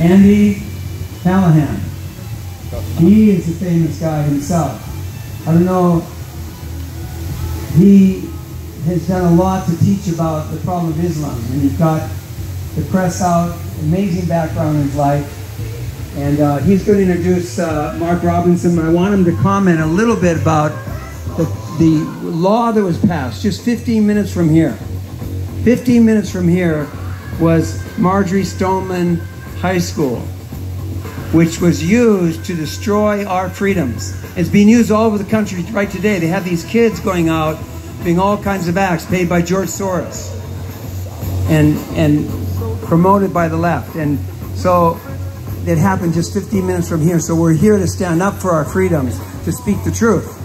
Andy Callahan. He is a famous guy himself. I don't know, he has done a lot to teach about the problem of Islam, and he's got the press out, amazing background in his life. And he's going to introduce Mark Robinson. I want him to comment a little bit about the law that was passed just 15 minutes from here. 15 minutes from here was Marjorie Stoneman High School, which was used to destroy our freedoms. It's being used all over the country right today. They have these kids going out doing all kinds of acts paid by George Soros and promoted by the left. And so it happened just 15 minutes from here. So we're here to stand up for our freedoms, to speak the truth.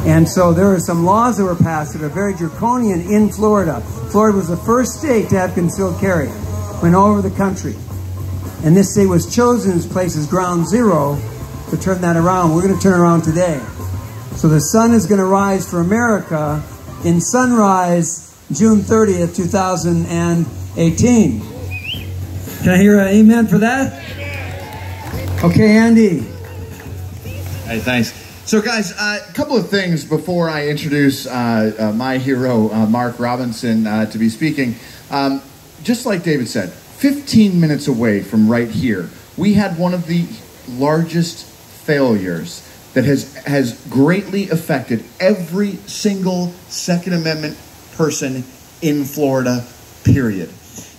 And so there are some laws that were passed that are very draconian in Florida. Florida was the first state to have concealed carry. Went all over the country. And this state was chosen as place as ground zero to turn that around. We're going to turn around today. So the sun is going to rise for America in sunrise June 30th, 2018. Can I hear an amen for that? Okay, Andy. Hey, thanks. So guys, a couple of things before I introduce my hero, Mark Robinson, to be speaking. Just like David said, 15 minutes away from right here, we had one of the largest failures that has greatly affected every single Second Amendment person in Florida, period.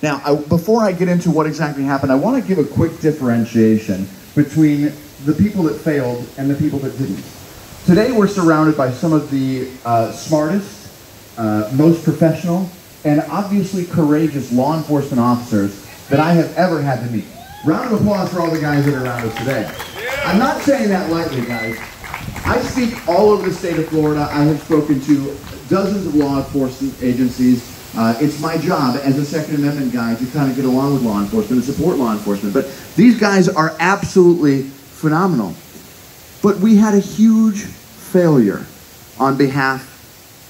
Now, before I get into what exactly happened, I want to give a quick differentiation between the people that failed and the people that didn't. Today, we're surrounded by some of the smartest, most professional, and obviously courageous law enforcement officers that I have ever had to meet. Round of applause for all the guys that are around us today. I'm not saying that lightly, guys. I speak all over the state of Florida. I have spoken to dozens of law enforcement agencies. It's my job as a Second Amendment guy to kind of get along with law enforcement and support law enforcement. But these guys are absolutely phenomenal. But we had a huge failure on behalf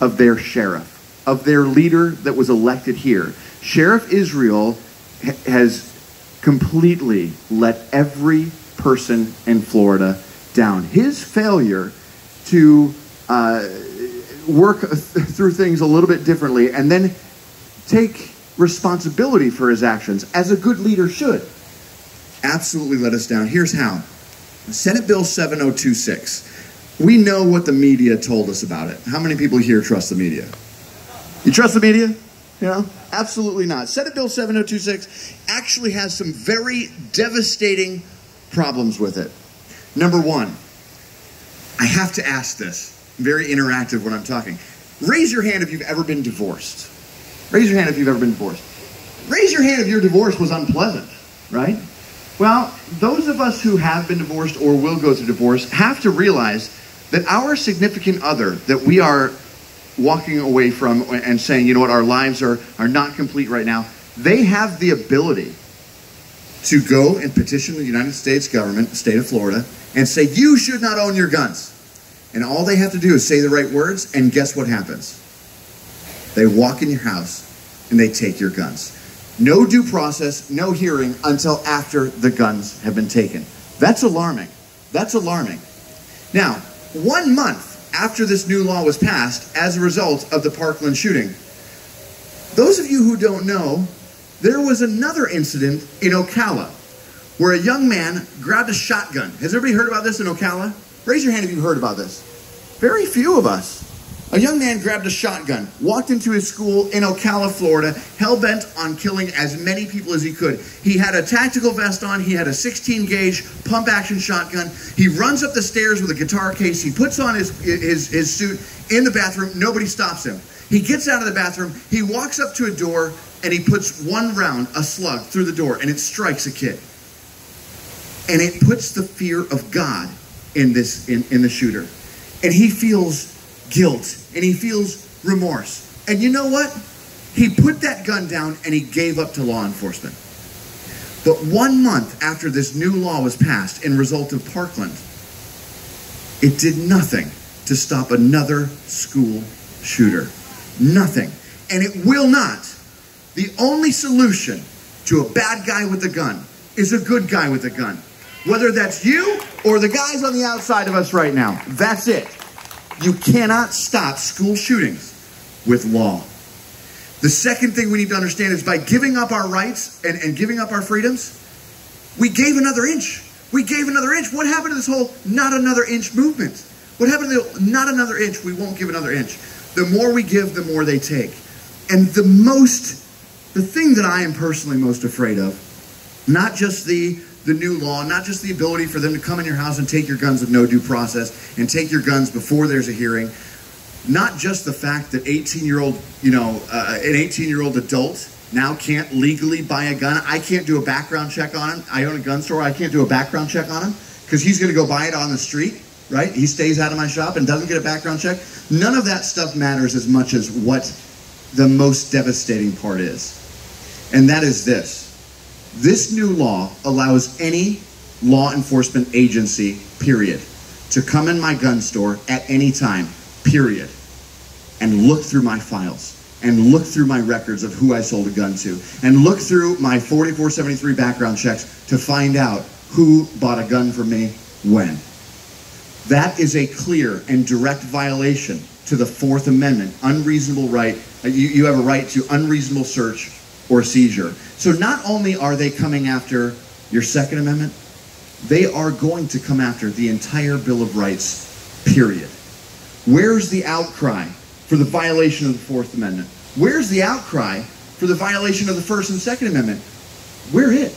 of their sheriff, of their leader that was elected here. Sheriff Israel has completely let every person in Florida down. His failure to work through things a little bit differently and then take responsibility for his actions, as a good leader should, absolutely let us down. Here's how. Senate Bill 7026. We know what the media told us about it. How many people here trust the media? You trust the media? You know, absolutely not. Senate Bill 7026 actually has some very devastating problems with it. Number one, I have to ask this. I'm very interactive when I'm talking. Raise your hand if you've ever been divorced. Raise your hand if you've ever been divorced. Raise your hand if your divorce was unpleasant, right? Well, those of us who have been divorced or will go through divorce have to realize that our significant other that we are walking away from and saying, you know what, our lives are not complete right now, they have the ability to go and petition the United States government, the state of Florida, and say, you should not own your guns. And all they have to do is say the right words, and guess what happens? They walk in your house and they take your guns. No due process, no hearing until after the guns have been taken. That's alarming. That's alarming. Now, 1 month after this new law was passed as a result of the Parkland shooting, those of you who don't know, there was another incident in Ocala where a young man grabbed a shotgun. Has everybody heard about this in Ocala? Raise your hand if you've heard about this. Very few of us. A young man grabbed a shotgun, walked into his school in Ocala, Florida, hell-bent on killing as many people as he could. He had a tactical vest on. He had a 16-gauge pump-action shotgun. He runs up the stairs with a guitar case. He puts on his suit in the bathroom. Nobody stops him. He gets out of the bathroom. He walks up to a door, and he puts one round, a slug, through the door, and it strikes a kid. And it puts the fear of God in the shooter. And he feels guilt, and he feels remorse. And you know what? He put that gun down and he gave up to law enforcement. But 1 month after this new law was passed in result of Parkland, it did nothing to stop another school shooter. Nothing. And it will not. The only solution to a bad guy with a gun is a good guy with a gun. Whether that's you or the guys on the outside of us right now, that's it. You cannot stop school shootings with law. The second thing we need to understand is by giving up our rights and giving up our freedoms, we gave another inch. We gave another inch. What happened to this whole not another inch movement? What happened to the not another inch, we won't give another inch? The more we give, the more they take. And the thing that I am personally most afraid of, not just the new law, not just the ability for them to come in your house and take your guns with no due process and take your guns before there's a hearing, not just the fact that an 18-year-old adult now can't legally buy a gun. I can't do a background check on him. I own a gun store. I can't do a background check on him because he's going to go buy it on the street, right? He stays out of my shop and doesn't get a background check. None of that stuff matters as much as what the most devastating part is. And that is this. This new law allows any law enforcement agency, period, to come in my gun store at any time, period, and look through my files, and look through my records of who I sold a gun to, and look through my 4473 background checks to find out who bought a gun from me when. That is a clear and direct violation to the Fourth Amendment, unreasonable right. You have a right to unreasonable search or seizure. So not only are they coming after your Second Amendment, they are going to come after the entire Bill of Rights, period. Where's the outcry for the violation of the Fourth Amendment? Where's the outcry for the violation of the First and Second Amendment? We're it.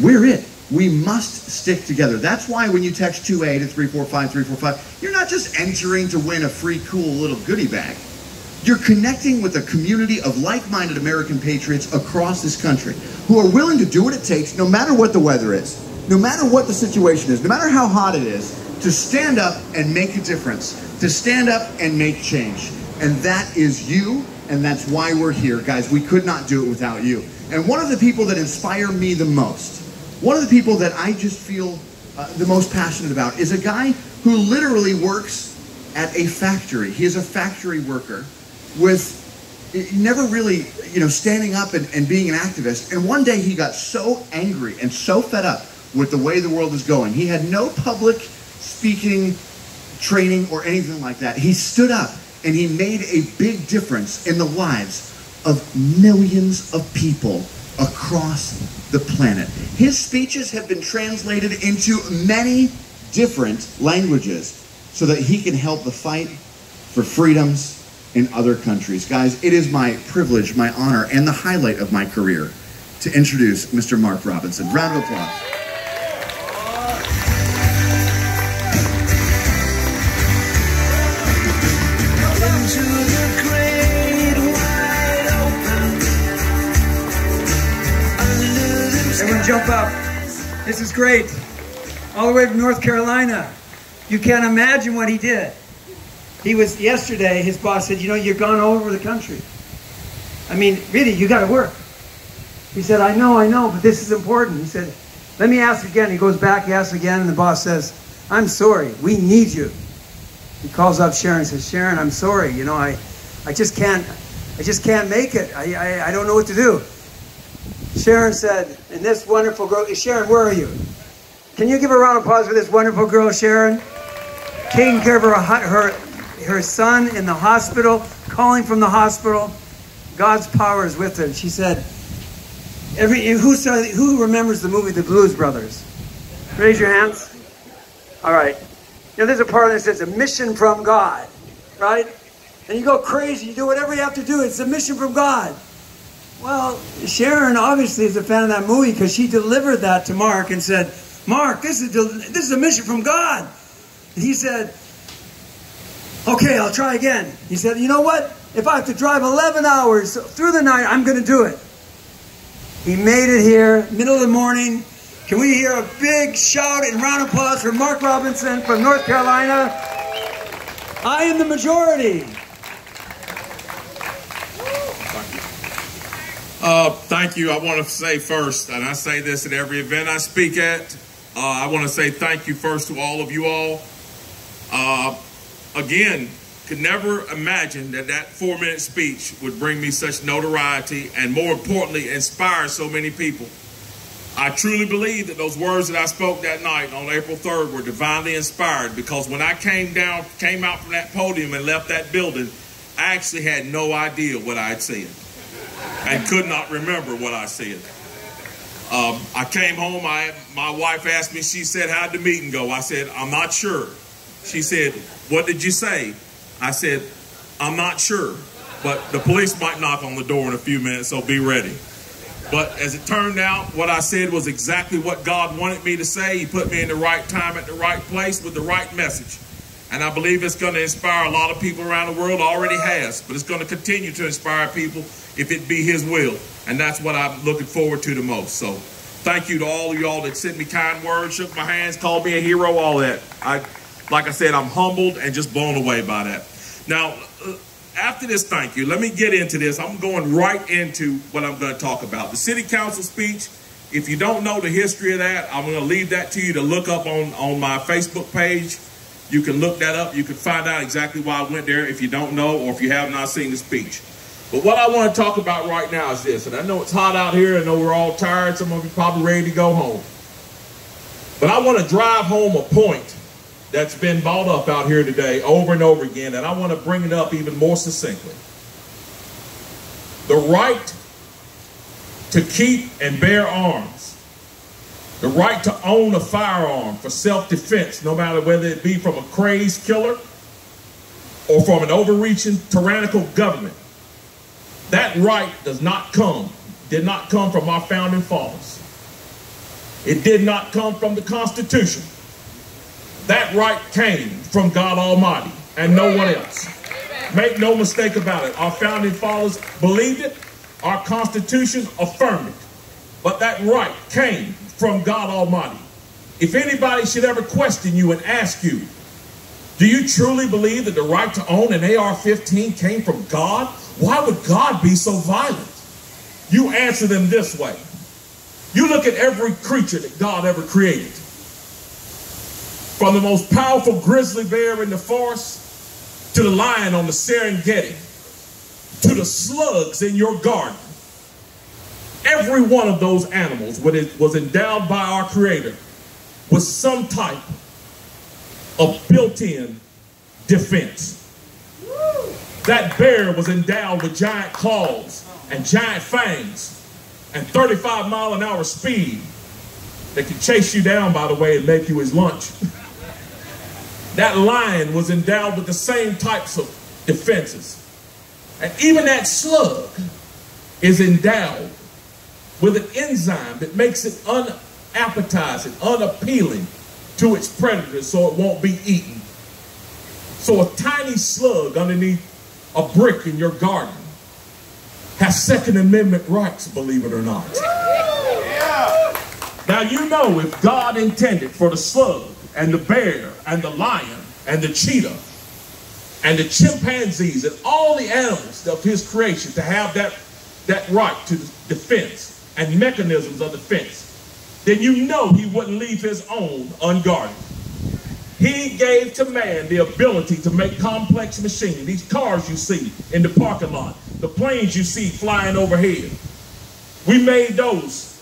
We're it. We must stick together. That's why when you text 2A to 345-345, you're not just entering to win a free, cool little goodie bag. You're connecting with a community of like-minded American patriots across this country who are willing to do what it takes, no matter what the weather is, no matter what the situation is, no matter how hot it is, to stand up and make a difference, to stand up and make change. And that is you, and that's why we're here. Guys, we could not do it without you. And one of the people that inspire me the most, one of the people that I just feel the most passionate about is a guy who literally works at a factory. He is a factory worker with never really, standing up and being an activist. And one day he got so angry and so fed up with the way the world is going. He had no public speaking training or anything like that. He stood up and he made a big difference in the lives of millions of people across the planet. His speeches have been translated into many different languages so that he can help the fight for freedoms in other countries. Guys, it is my privilege, my honor, and the highlight of my career to introduce Mr. Mark Robinson. Round of applause. Everyone jump up. This is great. All the way from North Carolina. You can't imagine what he did. He was, yesterday, his boss said, you're gone all over the country. I mean, really, you got to work. He said, I know, but this is important. He said, let me ask again. He goes back, he asks again, and the boss says, I'm sorry, we need you. He calls up Sharon and says, Sharon, I'm sorry, I just can't make it. I don't know what to do. Sharon said, and this wonderful girl, Sharon, where are you? Can you give a round of applause for this wonderful girl, Sharon? Taking care of her son in the hospital, calling from the hospital. God's power is with her. She said, who remembers the movie The Blues Brothers? Raise your hands. All right. There's a part that says a mission from God, right? And you go crazy. You do whatever you have to do. It's a mission from God. Well, Sharon obviously is a fan of that movie because she delivered that to Mark and said, Mark, this is a mission from God. And he said, okay, I'll try again. He said, you know what? If I have to drive 11 hours through the night, I'm going to do it. He made it here, middle of the morning. Can we hear a big shout and round of applause for Mark Robinson from North Carolina? I am the majority. Thank you. I want to say first, and I say this at every event I speak at, I want to say thank you first to all of you all. Again, could never imagine that 4-minute speech would bring me such notoriety and, more importantly, inspire so many people. I truly believe that those words that I spoke that night on April 3rd were divinely inspired, because when I came out from that podium and left that building, I actually had no idea what I had said and could not remember what I said. I came home, my wife asked me, she said, how'd the meeting go? I said, I'm not sure. She said, what did you say? I said, I'm not sure, but the police might knock on the door in a few minutes, so be ready. But as it turned out, what I said was exactly what God wanted me to say. He put me in the right time at the right place with the right message. And I believe it's going to inspire a lot of people around the world. Already has, but it's going to continue to inspire people if it be His will. And that's what I'm looking forward to the most. So thank you to all of y'all that sent me kind words, shook my hands, called me a hero, all that. Like I said, I'm humbled and just blown away by that. Now, after this thank you, let me get into this. I'm going right into what I'm going to talk about. The city council speech, if you don't know the history of that, I'm going to leave that to you to look up on my Facebook page. You can look that up. You can find out exactly why I went there if you don't know or if you have not seen the speech. But what I want to talk about right now is this. And I know it's hot out here. I know we're all tired. Some of you probably ready to go home. But I want to drive home a point that's been brought up out here today over and over again, and I want to bring it up even more succinctly. The right to keep and bear arms. The right to own a firearm for self-defense, no matter whether it be from a crazed killer or from an overreaching, tyrannical government. That right did not come from our founding fathers. It did not come from the Constitution. That right came from God Almighty and no one else. Make no mistake about it. Our founding fathers believed it. Our Constitution affirmed it. But that right came from God Almighty. If anybody should ever question you and ask you, do you truly believe that the right to own an AR-15 came from God? Why would God be so violent? You answer them this way. You look at every creature that God ever created. From the most powerful grizzly bear in the forest, to the lion on the Serengeti, to the slugs in your garden. Every one of those animals, when it was endowed by our Creator, with some type of built-in defense. That bear was endowed with giant claws and giant fangs and 35-mile-an-hour speed that could chase you down, by the way, and make you his lunch. That lion was endowed with the same types of defenses. And even that slug is endowed with an enzyme that makes it unappetizing, unappealing to its predators so it won't be eaten. So a tiny slug underneath a brick in your garden has Second Amendment rights, believe it or not. Now you know, if God intended for the slug and the bear and the lion and the cheetah and the chimpanzees and all the animals of his creation to have that right to defense and mechanisms of defense, then you know he wouldn't leave his own unguarded. He gave to man the ability to make complex machines. These cars you see in the parking lot, the planes you see flying overhead. We made those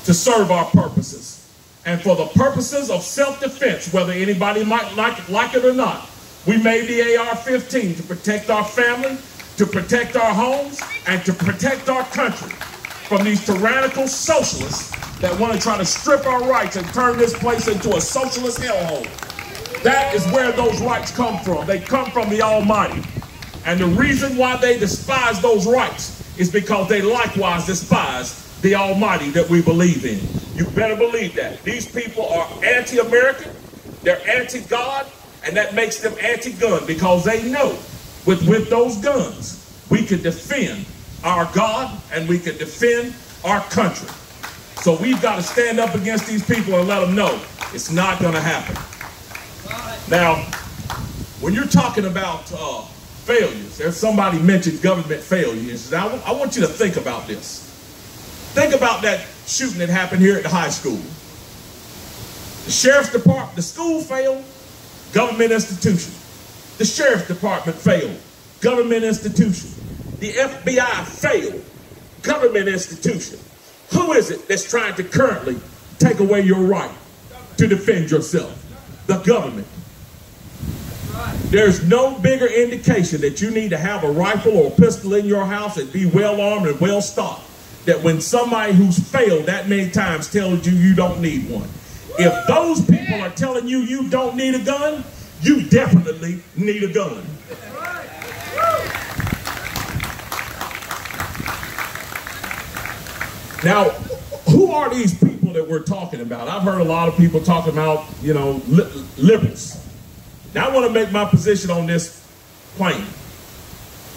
to serve our purposes. And for the purposes of self-defense, whether anybody might like it or not, we made the AR-15 to protect our family, to protect our homes, and to protect our country from these tyrannical socialists that want to try to strip our rights and turn this place into a socialist hellhole. That is where those rights come from. They come from the Almighty. And the reason why they despise those rights is because they likewise despise the Almighty that we believe in. You better believe that. These people are anti-American, they're anti-God, and that makes them anti-gun because they know with those guns we can defend our God and we can defend our country. So we've got to stand up against these people and let them know it's not going to happen. Now, when you're talking about failures, there's somebody mentioned government failures. Now, I want you to think about this. Think about that shooting that happened here at the high school. The sheriff's department, the school failed, government institution. The sheriff's department failed, government institution. The FBI failed, government institution. Who is it that's trying to currently take away your right to defend yourself? The government. There's no bigger indication that you need to have a rifle or a pistol in your house and be well armed and well stocked, that when somebody who's failed that many times tells you you don't need one. If those people are telling you you don't need a gun, you definitely need a gun. Now, who are these people that we're talking about? I've heard a lot of people talking about, you know, liberals. Now, I want to make my position on this plain.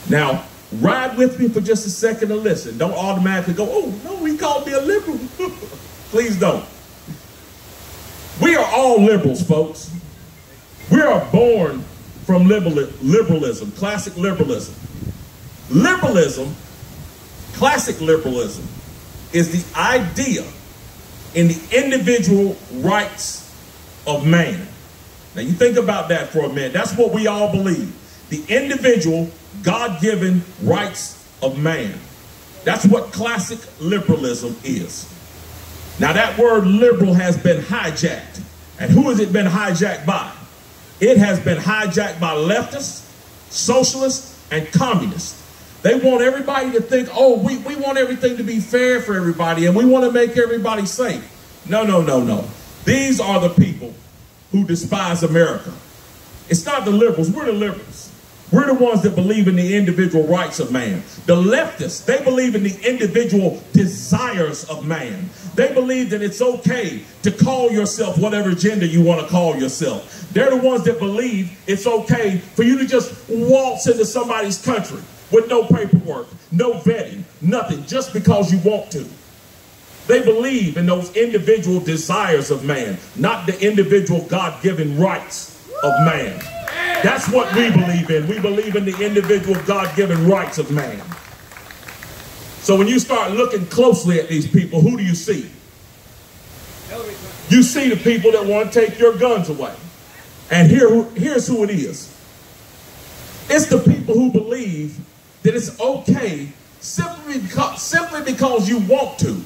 Now, ride with me for just a second and listen. Don't automatically go, oh, no, he called me a liberal. Please don't. We are all liberals, folks. We are born from liberalism, classic liberalism. Liberalism, classic liberalism, is the idea in the individual rights of man. Now you think about that for a minute. That's what we all believe. The individual, God-given rights of man. That's what classic liberalism is. Now that word liberal has been hijacked. And who has it been hijacked by? It has been hijacked by leftists, socialists, and communists. They want everybody to think, oh, we want everything to be fair for everybody and we want to make everybody safe. No, no, no, no. These are the people who despise America. It's not the liberals. We're the liberals. We're the ones that believe in the individual rights of man. The leftists, they believe in the individual desires of man. They believe that it's okay to call yourself whatever gender you want to call yourself. They're the ones that believe it's okay for you to just waltz into somebody's country with no paperwork, no vetting, nothing, just because you want to. They believe in those individual desires of man, not the individual God-given rights of man. That's what we believe in. We believe in the individual God-given rights of man. So when you start looking closely at these people, who do you see? You see the people that want to take your guns away. And here's who it is. It's the people who believe that it's okay simply because you want to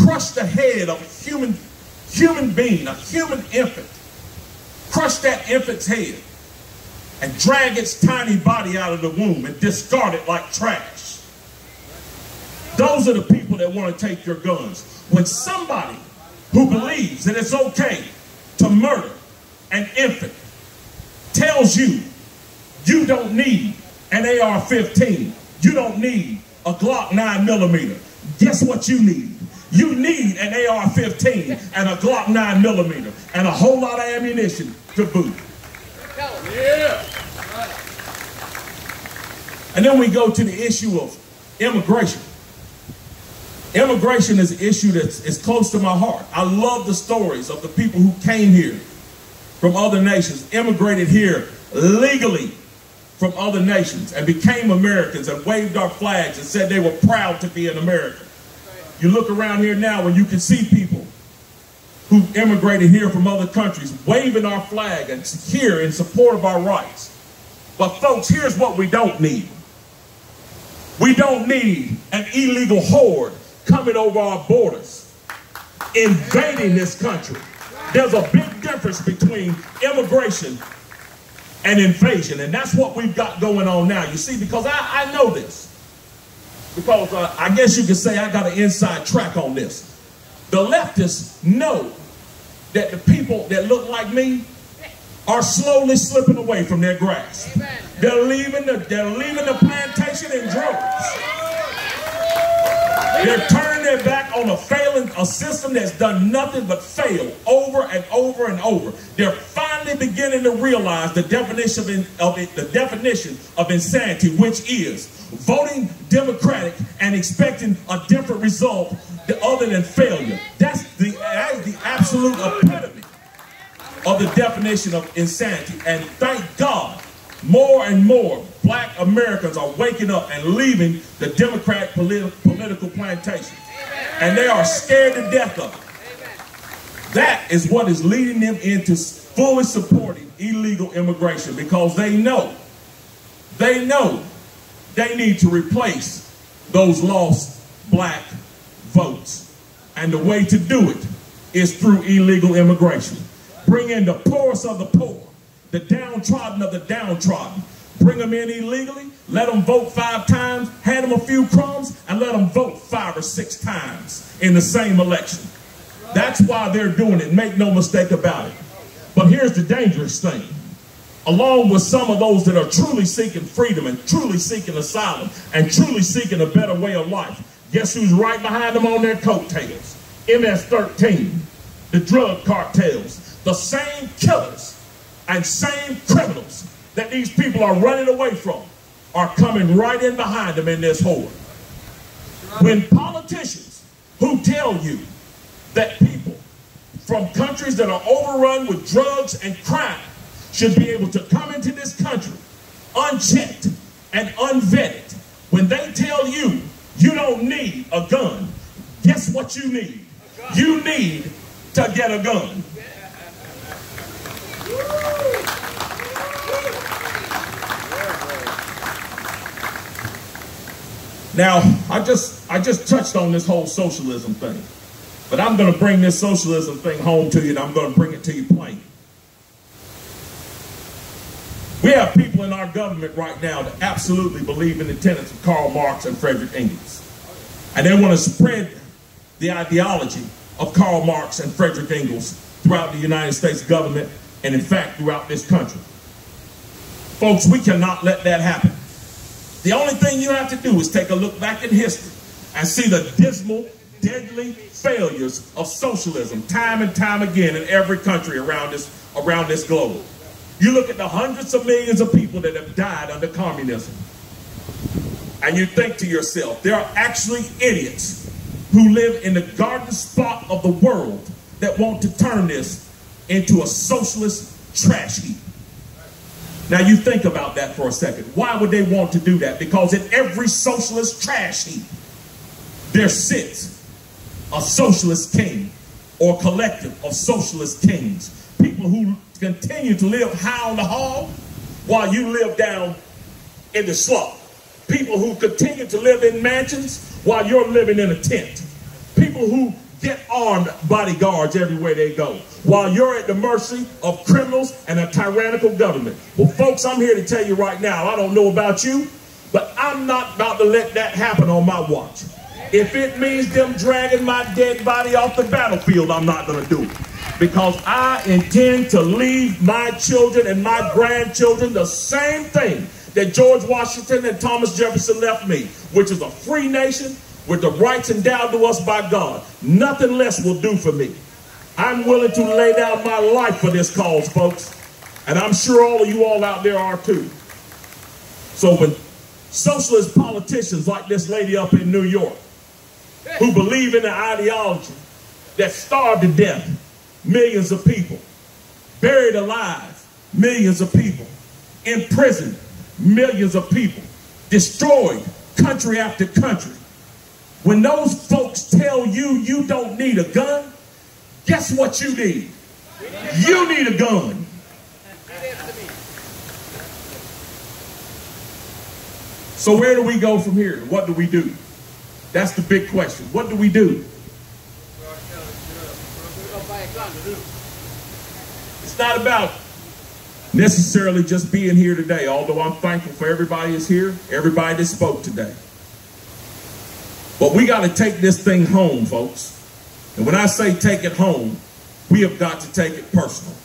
crush the head of a human being, a human infant. Crush that infant's head and drag its tiny body out of the womb and discard it like trash. Those are the people that want to take your guns. When somebody who believes that it's okay to murder an infant tells you you don't need an AR-15, you don't need a Glock 9mm, guess what you need? You need an AR-15 and a Glock 9mm and a whole lot of ammunition to boot. Yeah. And then we go to the issue of immigration. Immigration is an issue that's close to my heart. I love the stories of the people who came here from other nations, immigrated here legally from other nations and became Americans and waved our flags and said they were proud to be an American. You look around here now and you can see people who immigrated here from other countries waving our flag and here in support of our rights. But folks, here's what we don't need. We don't need an illegal horde coming over our borders, invading this country. There's a big difference between immigration and invasion, and that's what we've got going on now. You see, because I know this. Because I guess you could say I got an inside track on this. The leftists know that the people that look like me are slowly slipping away from their grasp. They're leaving the plantation in droves. They're turning their back on a system that's done nothing but fail over and over and over. They're finally beginning to realize the definition of insanity, which is voting Democratic and expecting a different result other than failure. That's the absolute epitome of the definition of insanity. And thank God, more and more black Americans are waking up and leaving the Democratic political plantation. And they are scared to death of it. That is what is leading them into fully supporting illegal immigration, because they know they need to replace those lost black votes. And the way to do it is through illegal immigration. Bring in the poorest of the poor, the downtrodden of the downtrodden. Bring them in illegally, let them vote 5 times, hand them a few crumbs, and let them vote 5 or 6 times in the same election. That's why they're doing it. Make no mistake about it. But here's the dangerous thing. Along with some of those that are truly seeking freedom and truly seeking asylum and truly seeking a better way of life, guess who's right behind them on their coattails? MS-13, the drug cartels, the same killers and same criminals that these people are running away from are coming right in behind them in this horde. When politicians who tell you that people from countries that are overrun with drugs and crime should be able to come into this country unchecked and unvetted, when they tell you you don't need a gun, guess what you need? You need to get a gun. Now, I just touched on this whole socialism thing, but I'm going to bring this socialism thing home to you, and I'm going to bring it to you plain. We have people in our government right now that absolutely believe in the tenets of Karl Marx and Frederick Engels, and they want to spread the ideology of Karl Marx and Frederick Engels throughout the United States government and, in fact, throughout this country. Folks, we cannot let that happen. The only thing you have to do is take a look back in history and see the dismal, deadly failures of socialism time and time again in every country around this globe. You look at the hundreds of millions of people that have died under communism, and you think to yourself, there are actually idiots who live in the garden spot of the world that want to turn this into a socialist trash heap. Now you think about that for a second. Why would they want to do that? Because in every socialist trash heap, there sits a socialist king or collective of socialist kings. People who continue to live high on the hog while you live down in the slum. People who continue to live in mansions while you're living in a tent. People who get armed bodyguards everywhere they go, while you're at the mercy of criminals and a tyrannical government. Well, folks, I'm here to tell you right now, I don't know about you, but I'm not about to let that happen on my watch. If it means them dragging my dead body off the battlefield, I'm not going to do it. Because I intend to leave my children and my grandchildren the same thing that George Washington and Thomas Jefferson left me, which is a free nation with the rights endowed to us by God. Nothing less will do for me. I'm willing to lay down my life for this cause, folks. And I'm sure all of you all out there are too. So when socialist politicians like this lady up in New York, who believe in the ideology that starved to death millions of people, buried alive millions of people, imprisoned millions of people, destroyed country after country, when those folks tell you you don't need a gun, guess what you need? You need a gun. So where do we go from here? What do we do? That's the big question. What do we do? It's not about necessarily just being here today, although I'm thankful for everybody that's here, everybody that spoke today. But we got to take this thing home, folks. And when I say take it home, we have got to take it personal.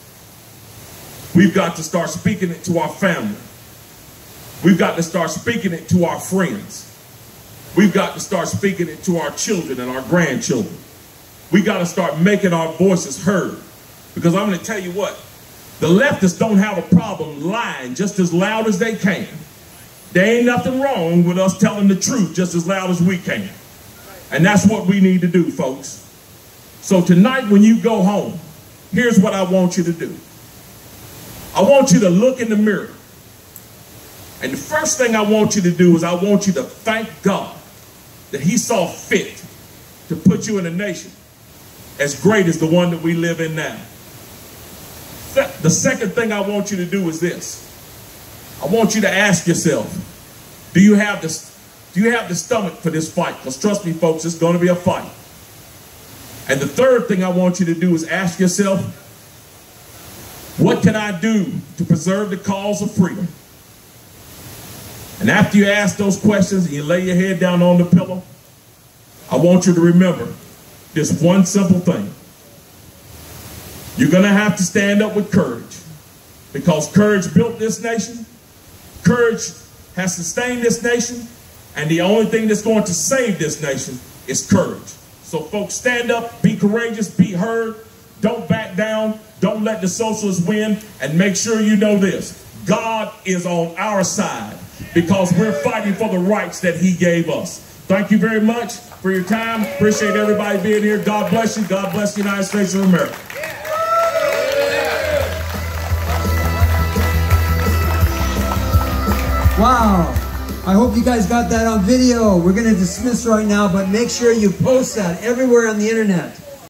We've got to start speaking it to our family. We've got to start speaking it to our friends. We've got to start speaking it to our children and our grandchildren. We got to start making our voices heard. Because I'm going to tell you what, the leftists don't have a problem lying just as loud as they can. There ain't nothing wrong with us telling the truth just as loud as we can. And that's what we need to do, folks. So tonight when you go home, here's what I want you to do. I want you to look in the mirror. And the first thing I want you to do is I want you to thank God that he saw fit to put you in a nation as great as the one that we live in now. The second thing I want you to do is this. I want you to ask yourself, do you have the stomach for this fight? Because trust me, folks, it's going to be a fight. And the third thing I want you to do is ask yourself, what can I do to preserve the cause of freedom? And after you ask those questions and you lay your head down on the pillow, I want you to remember this one simple thing. You're going to have to stand up with courage, because courage built this nation. Courage has sustained this nation. And the only thing that's going to save this nation is courage. So folks, stand up, be courageous, be heard. Don't back down. Don't let the socialists win. And make sure you know this: God is on our side, because we're fighting for the rights that he gave us. Thank you very much for your time. Appreciate everybody being here. God bless you. God bless the United States of America. Wow. I hope you guys got that on video. We're going to dismiss right now, but make sure you post that everywhere on the internet.